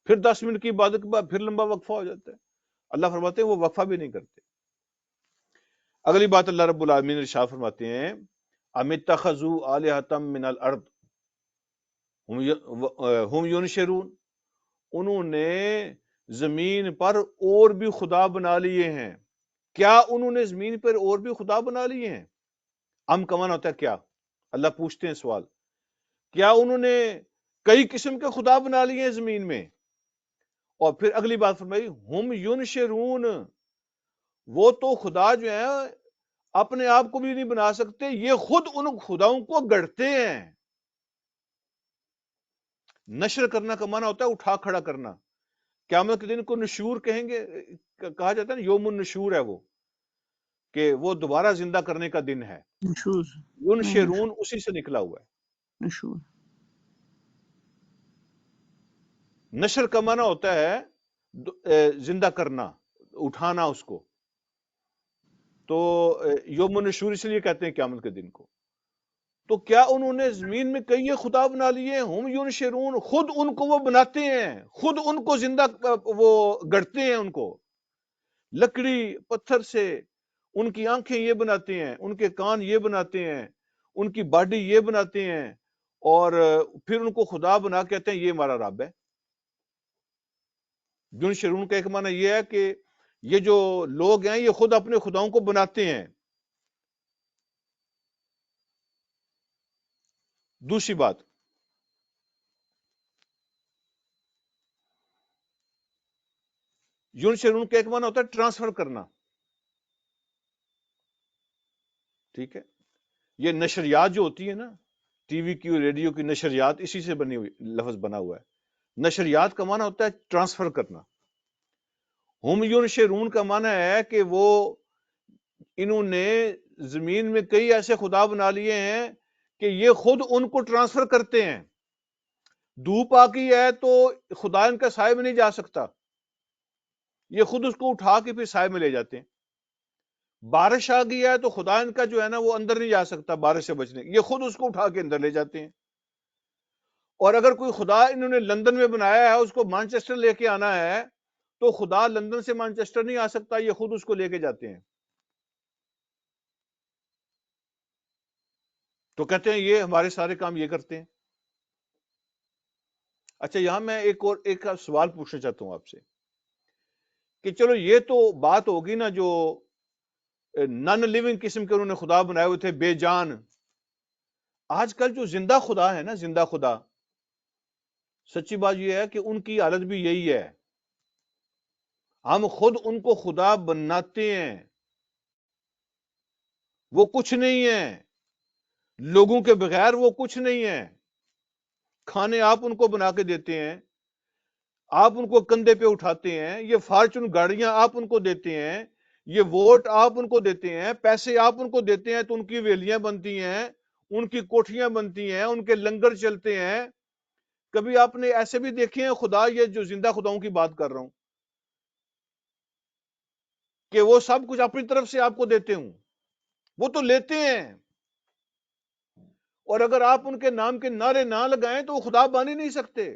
پھر 10 منٹ کی عبادت کے بعد پھر لمبا وقفہ ہو جاتا ہے. اللہ فرماتے ہیں وہ وقفہ بھی نہیں کرتے. اگلی بات اللہ رب العالمین ارشاد فرماتے ہیں ام اتخذوا آلہۃ من الارض ہم ینشرون, انہوں نے زمین پر اور بھی خدا بنا لیے ہیں. کیا انہوں نے زمین پر اور بھی خدا بنا لیے ہیں؟ ام کا معنی ہوتا ہے کیا. اللہ پوچھتے ہیں سوال, کیا انہوں نے کئی قسم کے خدا بنا لیے ہیں زمین میں؟ اور پھر اگلی بات فرمائی ہم ینشرون, وہ تو خدا جو ہیں اپنے آپ کو بھی نہیں بنا سکتے, یہ خود ان خداؤں کو گڑھتے ہیں. نشر کرنا کا معنی ہوتا ہے اٹھا کھڑا کرنا. قیامت کے دن کو نشور کہیں گے, کہا جاتا ہے نا یوم النشور ہے وہ, کہ وہ دوبارہ زندہ کرنے کا دن ہے. نشور ینشرون اسی سے نکلا ہوا ہے. نشور نشر کا معنی ہوتا ہے زندہ کرنا, اٹھانا اس کو. تو یوم النشور اس لیے کہتے ہیں قیامت کے دن کو. تو کیا انہوں نے زمین میں کئی خدا بنا لیے؟ ہم ینشرون, خود ان کو وہ بناتے ہیں, خود ان کو زندہ وہ گڑھتے ہیں, ان کو لکڑی پتھر سے. ان کی آنکھیں یہ بناتے ہیں, ان کے کان یہ بناتے ہیں, ان کی باڈی یہ بناتے ہیں, اور پھر ان کو خدا بنا کہتے ہیں یہ ہمارا رب ہے. ینشرون کا ایک معنی یہ ہے کہ یہ جو لوگ ہیں یہ خود اپنے خداؤں کو بناتے ہیں. دوسری بات, ینشرون کا ایک معنی ہوتا ہے ٹرانسفر کرنا. ٹھیک ہے, یہ نشریات جو ہوتی ہے نا, ٹی وی کی اور ریڈیو کی نشریات, اسی سے بنی ہوئی لفظ بنا ہوا ہے. نشریات کا معنی ہوتا ہے ٹرانسفر کرنا. ہم ینشرون کا معنی ہے کہ وہ انہوں نے زمین میں کئی ایسے خدا بنا لیے ہیں کہ یہ خود ان کو ٹرانسفر کرتے ہیں. دھوپ آ گئی ہے تو خدا ان کا سائے میں نہیں جا سکتا, یہ خود اس کو اٹھا کے پھر سائے میں لے جاتے ہیں. بارش آ گئی ہے تو خدا ان کا جو ہے نا وہ اندر نہیں جا سکتا بارش سے بچنے, یہ خود اس کو اٹھا کے اندر لے جاتے ہیں. اور اگر کوئی خدا انہوں نے لندن میں بنایا ہے, اس کو مانچسٹر لے کے آنا ہے, تو خدا لندن سے مانچسٹر نہیں آ سکتا, یہ خود اس کو لے کے جاتے ہیں. تو کہتے ہیں یہ ہمارے سارے کام یہ کرتے ہیں. اچھا, یہاں میں ایک سوال پوچھنا چاہتا ہوں آپ سے کہ چلو یہ تو بات ہوگی نا جو نان لیونگ قسم کے انہوں نے خدا بنائے ہوئے تھے بے جان. آج کل جو زندہ خدا ہے نا, زندہ خدا, سچی بات یہ ہے کہ ان کی حالت بھی یہی ہے. ہم خود ان کو خدا بناتے ہیں, وہ کچھ نہیں ہے, لوگوں کے بغیر وہ کچھ نہیں ہے. کھانے آپ ان کو بنا کے دیتے ہیں, آپ ان کو کندھے پہ اٹھاتے ہیں, یہ فارچون گاڑیاں آپ ان کو دیتے ہیں, یہ ووٹ آپ ان کو دیتے ہیں، پیسے آپ ان کو دیتے ہیں، تو ان کی ویلیاں بنتی ہیں، ان کی کوٹھیاں بنتی ہیں، ان کے لنگر چلتے ہیں۔ کبھی آپ نے ایسے بھی دیکھے ہیں خدا، یہ جو زندہ خداؤں کی بات کر رہا ہوں، کہ وہ سب کچھ اپنی طرف سے آپ کو دیتے ہوں؟ وہ تو لیتے ہیں، اور اگر آپ ان کے نام کے نعرے نہ لگائیں تو وہ خدا بن ہی نہیں سکتے۔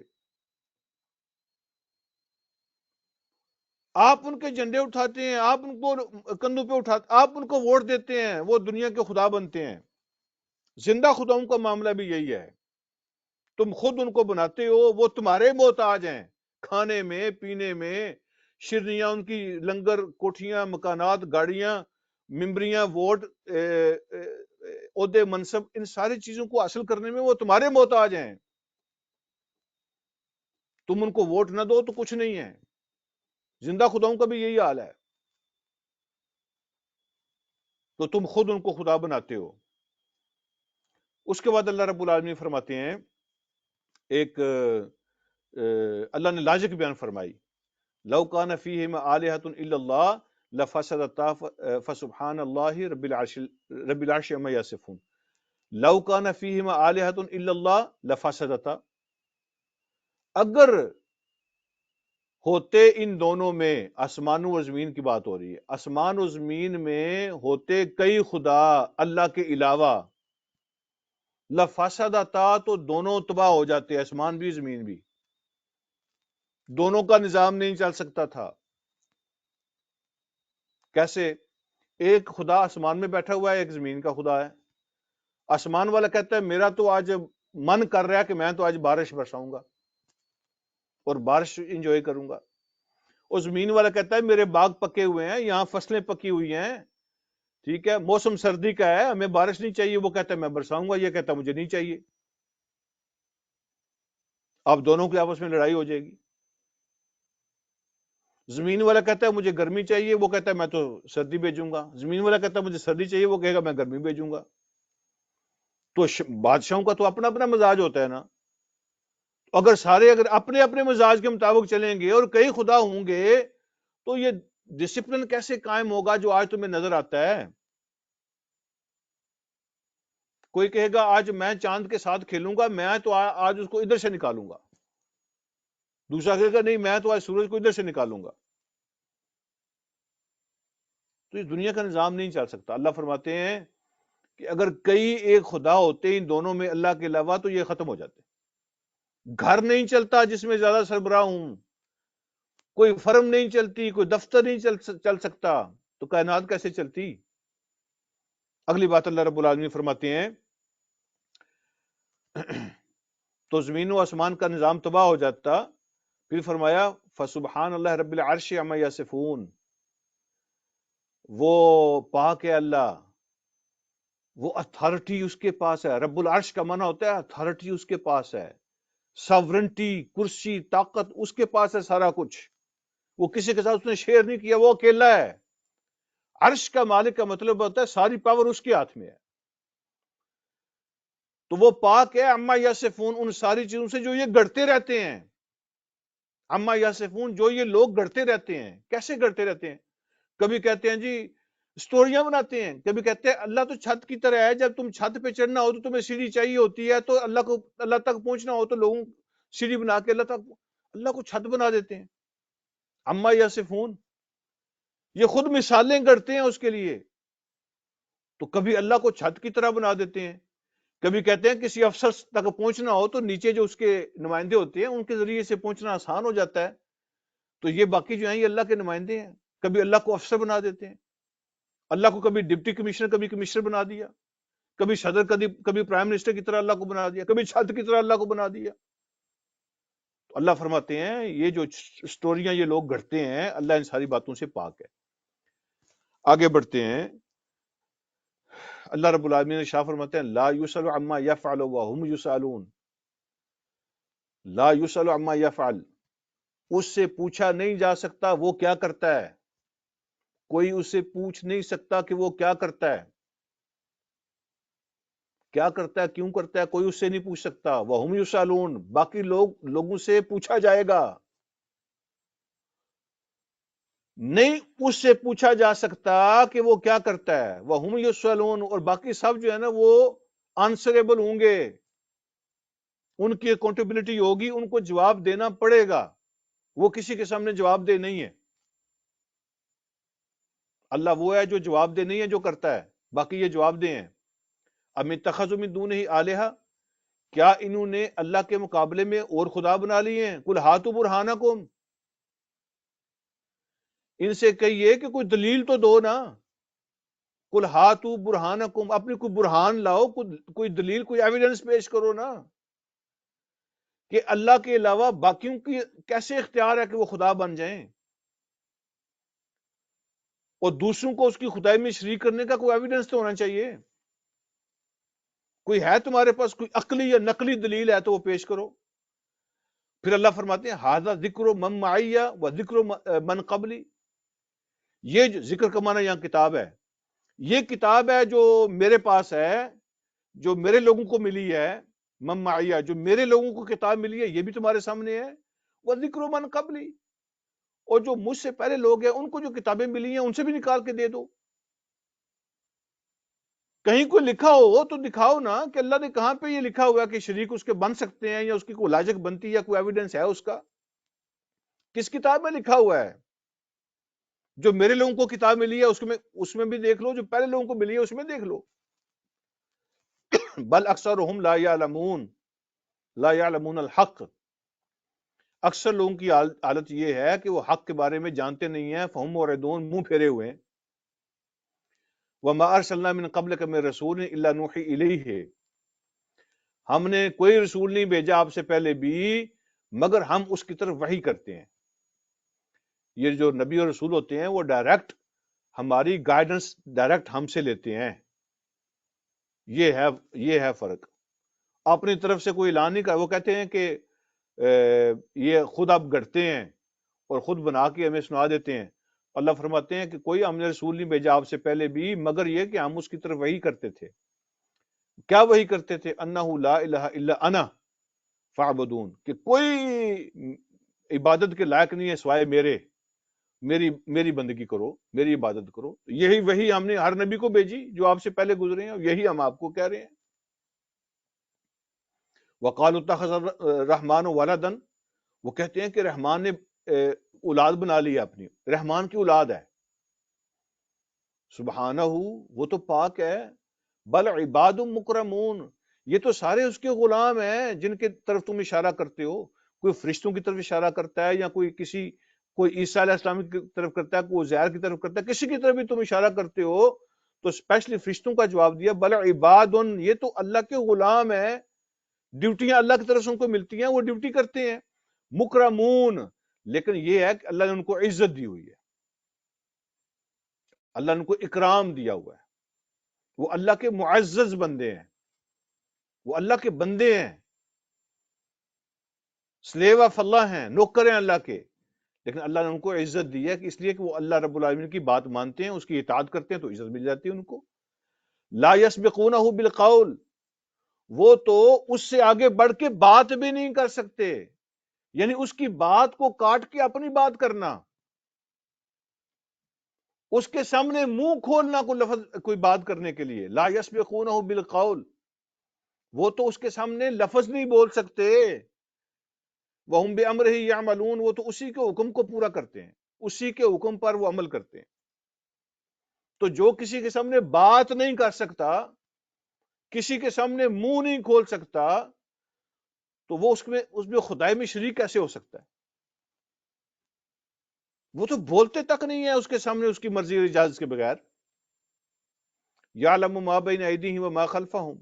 آپ ان کے جھنڈے اٹھاتے ہیں، آپ ان کو کندھوں پہ اٹھاتے، آپ ان کو ووٹ دیتے ہیں، وہ دنیا کے خدا بنتے ہیں۔ زندہ خداؤں کا معاملہ بھی یہی ہے، تم خود ان کو بناتے ہو، وہ تمہارے محتاج ہیں، کھانے میں، پینے میں، شرنیاں ان کی، لنگر، کوٹھیاں، مکانات، گاڑیاں، ممبریاں، ووٹ، عہدے، منصب، ان ساری چیزوں کو حاصل کرنے میں وہ تمہارے محتاج ہیں۔ تم ان کو ووٹ نہ دو تو کچھ نہیں ہے۔ زندہ خداؤں کا بھی یہی حال ہے، تو تم خود ان کو خدا بناتے ہو۔ اس کے بعد اللہ رب العالمین فرماتے ہیں، ایک اللہ نے لاجک بیان فرمائی، لو کان فیہما آلہۃ الا اللہ لفسدتا فسبحان اللہ رب العرش عما یصفون۔ لو کان فیہما آلہۃ الا اللہ لفسدتا، اگر ہوتے ان دونوں میں، آسمان و زمین کی بات ہو رہی ہے، آسمان و زمین میں ہوتے کئی خدا اللہ کے علاوہ، لفسدتا، تو دونوں تباہ ہو جاتے، آسمان بھی زمین بھی، دونوں کا نظام نہیں چل سکتا تھا۔ کیسے؟ ایک خدا آسمان میں بیٹھا ہوا ہے، ایک زمین کا خدا ہے۔ آسمان والا کہتا ہے میرا تو آج من کر رہا ہے کہ میں تو آج بارش برساؤں گا اور بارش انجوائے کروں گا، اور زمین والا کہتا ہے میرے باغ پکے ہوئے ہیں، یہاں فصلیں پکی ہوئی ہیں، ٹھیک ہے، موسم سردی کا ہے، ہمیں بارش نہیں چاہیے، وہ کہتا ہے میں برساؤں گا، یہ کہتا ہے مجھے نہیں چاہیے۔ اب دونوں کی آپس میں لڑائی ہو جائے گی۔ زمین والا کہتا ہے مجھے گرمی چاہیے، وہ کہتا ہے میں تو سردی بھیجوں گا۔ زمین والا کہتا ہے مجھے سردی چاہیے، وہ کہے گا میں گرمی بھیجوں گا۔ تو بادشاہوں کا تو اپنا اپنا مزاج ہوتا ہے نا۔ اگر اپنے اپنے مزاج کے مطابق چلیں گے اور کئی خدا ہوں گے تو یہ ڈسپلن کیسے قائم ہوگا جو آج تمہیں نظر آتا ہے؟ کوئی کہے گا آج میں چاند کے ساتھ کھیلوں گا، میں تو آج اس کو ادھر سے نکالوں گا، دوسرا کہے گا نہیں میں تو آج سورج کو ادھر سے نکالوں گا۔ تو اس دنیا کا نظام نہیں چل سکتا۔ اللہ فرماتے ہیں کہ اگر کئی ایک خدا ہوتے ان دونوں میں اللہ کے علاوہ تو یہ ختم ہو جاتے۔ گھر نہیں چلتا جس میں زیادہ سربراہ ہوں، کوئی فرم نہیں چلتی، کوئی دفتر نہیں چل سکتا، تو کائنات کیسے چلتی؟ اگلی بات اللہ رب العالمین فرماتے ہیں تو زمین و آسمان کا نظام تباہ ہو جاتا۔ پھر فرمایا فسبحان اللہ رب العرش عما یصفون، وہ پاک ہے اللہ، وہ اتھارٹی اس کے پاس ہے۔ رب العرش کا معنی ہوتا ہے اتھارٹی اس کے پاس ہے، ساورنٹی، کرسی، طاقت اس کے پاس ہے سارا کچھ، وہ کسی کے ساتھ اس نے شیئر نہیں کیا، وہ اکیلا ہے۔ عرش کا مالک کا مطلب ہوتا ہے ساری پاور اس کے ہاتھ میں ہے، تو وہ پاک ہے عما یصفون، ان ساری چیزوں سے جو یہ گڑتے رہتے ہیں۔ عما یصفون، جو یہ لوگ گڑتے رہتے ہیں۔ کیسے گڑتے رہتے ہیں؟ کبھی کہتے ہیں جی سٹوریاں بناتے ہیں، کبھی کہتے ہیں اللہ تو چھت کی طرح ہے، جب تم چھت پہ چڑھنا ہو تو تمہیں سیڑھی چاہیے ہوتی ہے، تو اللہ تک پہنچنا ہو تو لوگوں سیڑھی بنا کے اللہ کو چھت بنا دیتے ہیں۔ عما یصفون، یہ خود مثالیں گڑتے ہیں اس کے لیے۔ تو کبھی اللہ کو چھت کی طرح بنا دیتے ہیں، کبھی کہتے ہیں کسی افسر تک پہنچنا ہو تو نیچے جو اس کے نمائندے ہوتے ہیں ان کے ذریعے سے پہنچنا آسان ہو جاتا ہے، تو یہ باقی جو ہیں یہ اللہ کے نمائندے ہیں۔ کبھی اللہ کو افسر بنا دیتے ہیں، اللہ کو کبھی ڈپٹی کمشنر، کبھی کمشنر بنا دیا، کبھی صدر، کبھی پرائم منسٹر کی طرح اللہ کو بنا دیا، کبھی چھت کی طرح اللہ کو بنا دیا۔ تو اللہ فرماتے ہیں یہ جو سٹوریاں یہ لوگ گھڑتے ہیں، اللہ ان ساری باتوں سے پاک ہے۔ آگے بڑھتے ہیں، اللہ رب العالمین نے شاہ فرماتے ہیں لا یسأل عما یفعل وهم یسألون، لا یسأل عما یفعل، اس سے پوچھا نہیں جا سکتا وہ کیا کرتا ہے، کوئی اس سے پوچھ نہیں سکتا کہ وہ کیا کرتا ہے، کیا کرتا ہے، کیوں کرتا ہے، کوئی اس سے نہیں پوچھ سکتا۔ وهم یسألون، باقی لوگوں سے پوچھا جائے گا۔ نہیں اس سے پوچھا جا سکتا کہ وہ کیا کرتا ہے، وَهُمْ يُسْأَلُونَ، اور باقی سب جو ہے نا وہ آنسریبل ہوں گے، ان کی اکاؤنٹیبلٹی ہوگی، ان کو جواب دینا پڑے گا، وہ کسی کے سامنے جواب دہ نہیں ہے۔ اللہ وہ ہے جو جواب دہ نہیں ہے، جو کرتا ہے، باقی یہ جواب دہ ہیں۔ ام اتخذوا من دونہ آلہہ، کیا انہوں نے اللہ کے مقابلے میں اور خدا بنا لیے ہیں؟ قل ہاتوا برہانکم، ان سے کہیے کہ کوئی دلیل تو دو نا، قل ہاتوا برہانکم، اپنی کوئی برہان لاؤ، کوئی دلیل، کوئی ایویڈنس پیش کرو نا، کہ اللہ کے علاوہ باقیوں کی کیسے اختیار ہے کہ وہ خدا بن جائیں، اور دوسروں کو اس کی خدائی میں شریک کرنے کا کوئی ایویڈنس تو ہونا چاہیے۔ کوئی ہے تمہارے پاس کوئی عقلی یا نقلی دلیل ہے تو وہ پیش کرو۔ پھر اللہ فرماتے ہیں ھذا ذکر من معی و ذکر من قبلی، یہ جو ذکر کا معنی یہاں کتاب ہے، یہ کتاب ہے جو میرے پاس ہے، جو میرے لوگوں کو ملی ہے، من معی، جو میرے لوگوں کو کتاب ملی ہے یہ بھی تمہارے سامنے ہے، وہ ذکر من قبلی، اور جو مجھ سے پہلے لوگ ہیں ان کو جو کتابیں ملی ہیں ان سے بھی نکال کے دے دو۔ کہیں کوئی لکھا ہو تو دکھاؤ نا کہ اللہ نے کہاں پہ یہ لکھا ہوا ہے کہ شریک اس کے بن سکتے ہیں، یا اس کی کوئی لاجک بنتی ہے، یا کوئی ایویڈنس ہے اس کا، کس کتاب میں لکھا ہوا ہے؟ جو میرے لوگوں کو کتاب ملی ہے اس میں بھی دیکھ لو، جو پہلے لوگوں کو ملی ہے اس میں دیکھ لو۔ بل اکثرهم لا يعلمون، لا يعلمون الحق، اکثر لوگوں کی حالت یہ ہے کہ وہ حق کے بارے میں جانتے نہیں ہیں، فہم موردون، منہ پھیرے ہوئے ہیں۔ وما ارسلنا من قبلک من رسول الا نوحی الیہ، ہم نے کوئی رسول نہیں بھیجا آپ سے پہلے بھی مگر ہم اس کی طرف وحی کرتے ہیں۔ یہ جو نبی اور رسول ہوتے ہیں وہ ڈائریکٹ ہماری گائیڈنس ڈائریکٹ ہم سے لیتے ہیں، یہ ہے فرق۔ اپنی طرف سے کوئی اعلان نہیں کر، وہ کہتے ہیں کہ یہ خود آپ گھڑتے ہیں اور خود بنا کے ہمیں سنا دیتے ہیں۔ اللہ فرماتے ہیں کہ کوئی ہم نے رسول نہیں بھیجا آپ سے پہلے بھی مگر یہ کہ ہم اس کی طرف وحی کرتے تھے۔ کیا وحی کرتے تھے؟ انہ لا الہ الا انا فاعبدون، کہ کوئی عبادت کے لائق نہیں ہے سوائے میری بندگی کرو، میری عبادت کرو۔ یہی وہی ہم نے ہر نبی کو بھیجی جو آپ سے پہلے گزرے ہیں، اور یہی ہم آپ کو کہہ رہے ہیں۔ وقالوا اتخذ الرحمن ولدا، وہ کہتے ہیں کہ رحمان نے اولاد بنا لی اپنی، رحمان کی اولاد ہے۔ سبحانہ، وہ تو پاک ہے، بل عباد مکرمون، یہ تو سارے اس کے غلام ہیں جن کے طرف تم اشارہ کرتے ہو۔ کوئی فرشتوں کی طرف اشارہ کرتا ہے، یا کوئی عیسیٰ علیہ السلام کی طرف کرتا ہے، کوئی عزیر کی طرف کرتا ہے، کسی کی طرف بھی تم اشارہ کرتے ہو تو اسپیشلی فرشتوں کا جواب دیا بل عباد، یہ تو اللہ کے غلام ہیں، ڈیوٹیاں اللہ کی طرف سے ان کو ملتی ہیں، وہ ڈیوٹی کرتے ہیں۔ مکرمون، لیکن یہ ہے کہ اللہ نے ان کو عزت دی ہوئی ہے، اللہ نے ان کو اکرام دیا ہوا ہے، وہ اللہ کے معزز بندے ہیں، وہ اللہ کے بندے ہیں، سلیو آف اللہ ہیں، نوکر ہیں اللہ کے، لیکن اللہ نے ان کو عزت دی ہے کہ اس لیے کہ وہ اللہ رب العالمین کی بات مانتے ہیں، اس کی اطاعت کرتے ہیں تو عزت مل جاتی ہے ان کو۔ لا یسبقونہ بالقول، وہ تو اس سے آگے بڑھ کے بات بھی نہیں کر سکتے، یعنی اس کی بات کو کاٹ کے اپنی بات کرنا، اس کے سامنے منہ کھولنا کوئی بات کرنے کے لیے۔ لا یسبقونہ بالقول، وہ تو اس کے سامنے لفظ نہیں بول سکتے۔ وَهُمْ بِأَمْرِهِ يَعْمَلُونَ، وہ تو اسی کے حکم کو پورا کرتے ہیں، اسی کے حکم پر وہ عمل کرتے ہیں۔ تو جو کسی کے سامنے بات نہیں کر سکتا، کسی کے سامنے منہ نہیں کھول سکتا، تو وہ اس میں خدائی میں شریک کیسے ہو سکتا ہے؟ وہ تو بولتے تک نہیں ہے اس کے سامنے اس کی مرضی اور اجازت کے بغیر۔ یعلم ما بین ایدیہم وما خلفہم،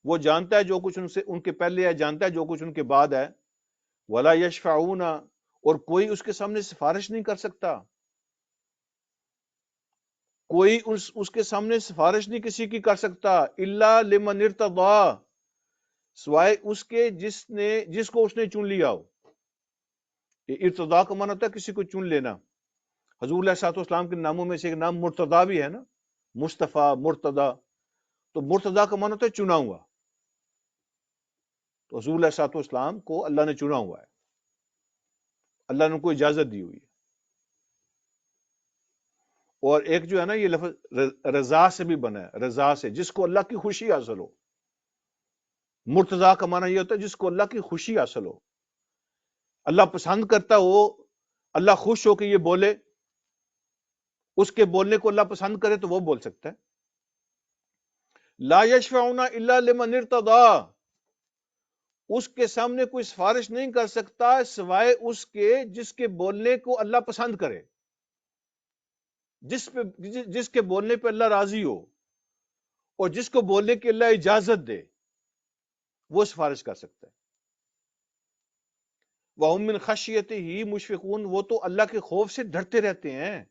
وہ جانتا ہے جو کچھ ان کے پہلے ہے، جانتا ہے جو کچھ ان کے بعد ہے۔ ولا یشفعون، اور کوئی اس کے سامنے سفارش نہیں کر سکتا، کوئی اس کے سامنے سفارش نہیں کسی کی کر سکتا، الا لمن ارتضی، سوائے اس کے جس کو اس نے چن لیا ہو۔ یہ ارتضا کا معنی ہوتا ہے کسی کو چن لینا۔ حضور علیہ الصلوۃ والسلام کے ناموں میں سے ایک نام مرتضی بھی ہے نا، مصطفیٰ، مرتضی، تو مرتضی کا معنی ہوتا ہے چنا ہوا، تو حضور علیہ الصلوۃ والسلام کو اللہ نے چنا ہوا ہے، اللہ نے ان کو اجازت دی ہوئی ہے۔ اور ایک جو ہے نا یہ لفظ رضا سے بھی بنا ہے، رضا سے، جس کو اللہ کی خوشی حاصل ہو۔ مرتضی کا معنی یہ ہوتا ہے جس کو اللہ کی خوشی حاصل ہو، اللہ پسند کرتا ہو، اللہ خوش ہو کہ یہ بولے، اس کے بولنے کو اللہ پسند کرے تو وہ بول سکتا ہے۔ لا یشفعون الا لمن ارتضی، اس کے سامنے کوئی سفارش نہیں کر سکتا سوائے اس کے جس کے بولنے کو اللہ پسند کرے، جس کے بولنے پہ اللہ راضی ہو، اور جس کو بولنے کی اللہ اجازت دے، وہ سفارش کر سکتا ہے۔ وَهُم مِّن خَشْيَتِهِ مُشْفِقُونَ، وہ تو اللہ کے خوف سے ڈرتے رہتے ہیں۔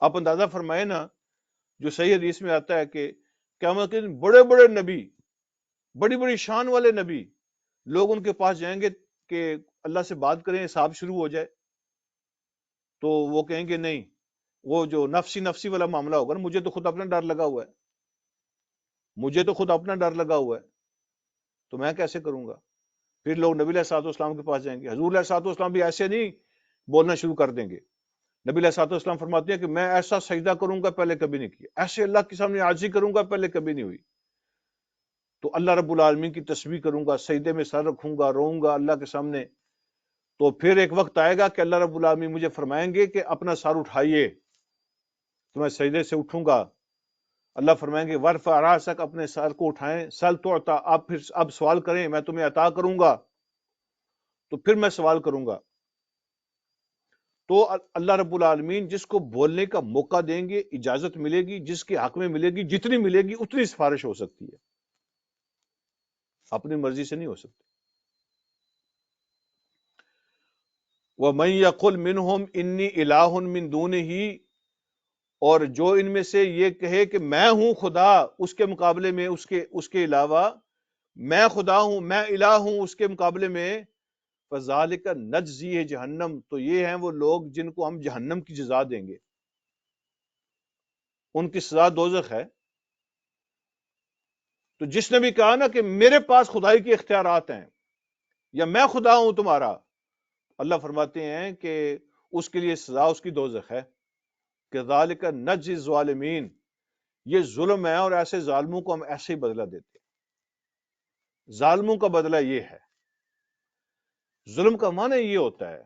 آپ اندازہ فرمائے نا، جو صحیح حدیث میں آتا ہے کہ قیامت کے دن بڑے بڑے نبی، بڑی بڑی شان والے نبی، لوگ ان کے پاس جائیں گے کہ اللہ سے بات کریں، حساب شروع ہو جائے، تو وہ کہیں گے نہیں، وہ جو نفسی نفسی والا معاملہ ہوگا نا، مجھے تو خود اپنا ڈر لگا ہوا ہے، مجھے تو خود اپنا ڈر لگا ہوا ہے، تو میں کیسے کروں گا؟ پھر لوگ نبی علیہ الصلوۃ والسلام کے پاس جائیں گے، حضور علیہ الصلوۃ والسلام بھی ایسے نہیں بولنا شروع کر دیں گے۔ نبی علیہ الصلوۃ والسلام فرماتے ہیں کہ میں ایسا سجدہ کروں گا پہلے کبھی نہیں کیا، ایسے اللہ کے سامنے عاجزی کروں گا پہلے کبھی نہیں ہوئی، تو اللہ رب العالمین کی تسبیح کروں گا، سجدے میں سر رکھوں گا، روؤں گا اللہ کے سامنے، تو پھر ایک وقت آئے گا کہ اللہ رب العالمین مجھے فرمائیں گے کہ اپنا سر اٹھائیے، تو میں سجدے سے اٹھوں گا، اللہ فرمائیں گے ورفع راسک، اپنے سر کو اٹھائیں، سل تعطا، آپ پھر اب سوال کریں میں تمہیں عطا کروں گا، تو پھر میں سوال کروں گا۔ تو اللہ رب العالمین جس کو بولنے کا موقع دیں گے، اجازت ملے گی، جس کے حق میں ملے گی، جتنی ملے گی اتنی سفارش ہو سکتی ہے، اپنی مرضی سے نہیں ہو سکتی۔ وَمَن يَقُلْ مِنْهُمْ إِنِّي إِلَٰهٌ مِّن دُونِهِ، اور جو ان میں سے یہ کہے کہ میں ہوں خدا اس کے مقابلے میں، اس کے علاوہ میں خدا ہوں، میں الہ ہوں اس کے مقابلے میں، فَذَلِكَ نَجْزِيهِ جہنم، تو یہ ہیں وہ لوگ جن کو ہم جہنم کی جزا دیں گے، ان کی سزا دوزخ ہے۔ تو جس نے بھی کہا نا کہ میرے پاس خدائی کے اختیارات ہیں، یا میں خدا ہوں تمہارا، اللہ فرماتے ہیں کہ اس کے لیے سزا اس کی دوزخ ہے، كَذَلِكَ نَجْزِي الظَّالِمِينَ، یہ ظلم ہے اور ایسے ظالموں کو ہم ایسے ہی بدلہ دیتے ہیں۔ ظالموں کا بدلہ یہ ہے، ظلم کا معنی یہ ہوتا ہے،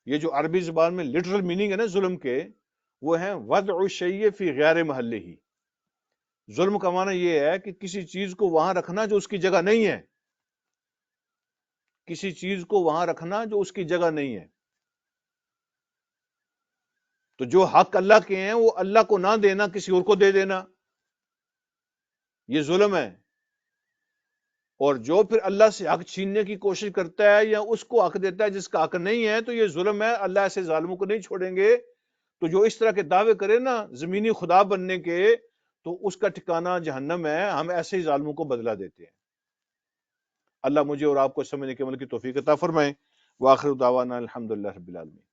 یہ جو عربی زبان میں لٹرل میننگ ہے نا ظلم کے، وہ ہیں وضع الشیء فی غیر محلہ۔ ظلم کا معنی یہ ہے کہ کسی چیز کو وہاں رکھنا جو اس کی جگہ نہیں ہے، کسی چیز کو وہاں رکھنا جو اس کی جگہ نہیں ہے۔ تو جو حق اللہ کے ہیں وہ اللہ کو نہ دینا، کسی اور کو دے دینا، یہ ظلم ہے۔ اور جو پھر اللہ سے حق چھیننے کی کوشش کرتا ہے یا اس کو حق دیتا ہے جس کا حق نہیں ہے، تو یہ ظلم ہے، اللہ ایسے ظالموں کو نہیں چھوڑیں گے۔ تو جو اس طرح کے دعوے کرے نا زمینی خدا بننے کے، تو اس کا ٹھکانہ جہنم ہے، ہم ایسے ہی ظالموں کو بدلہ دیتے ہیں۔ اللہ مجھے اور آپ کو سمجھنے کے عمل کی توفیق عطا فرمائے۔ وآخر دعوانا الحمدللہ رب العالمین۔